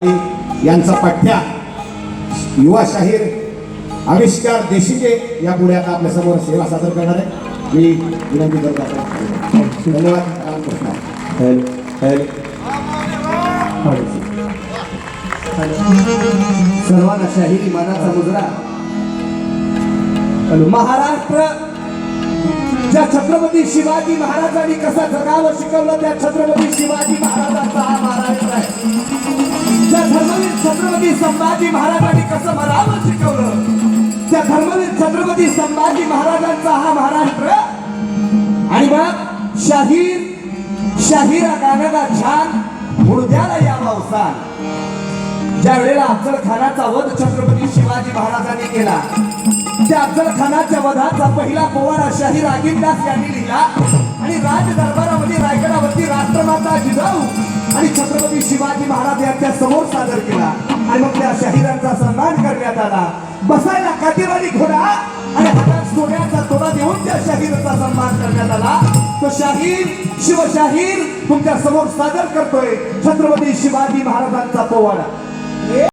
यांचा पठ्या युवा शाहीर आविष्कार देशिके या पुढे आता आपल्या समोर सेवा सादर करणार आहे। मी विनंती करतो। धन्यवाद। सर्वांना शाहिरी मानाचा मुजरा। महाराष्ट्र ज्या छत्रपती शिवाजी महाराजांनी कसं जगावं शिकवलं त्या छत्रपती शिवाजी महाराजांचा हा महाराष्ट्र आहे। ज्या धर्मवीर छत्रपती संभाजी महाराजांनी कसं मरावं शिकवलं त्या धर्मवीर छत्रपती संभाजी महाराजांचा हा महाराष्ट्र। आणि मग शाहीर गाण्याला छान मुडद्याला या अवसान। ज्या वेळेला अफजल खानाचा वध छत्रपती शिवाजी महाराजांनी केला त्या अफजल खानाच्या वधाचा पहिला पोवाडा शाहीर आगिरदास यांनी लिहिला आणि राज दरबारामध्ये रायगडावरती राष्ट्रमाता जिजाऊ आणि छत्रपती शिवाजी महाराज यांच्या समोर सादर केला। आणि मग त्या शाहिरांचा सन्मान करण्यात आला। बसायला काठीवारी घोडा आणि हातात सोन्याचा तोडा देऊन त्या शाहिरांचा सन्मान करण्यात आला। तो शाहीर शिवशाहीर तुमच्या समोर सादर करतोय छत्रपती शिवाजी महाराजांचा पोवाडा।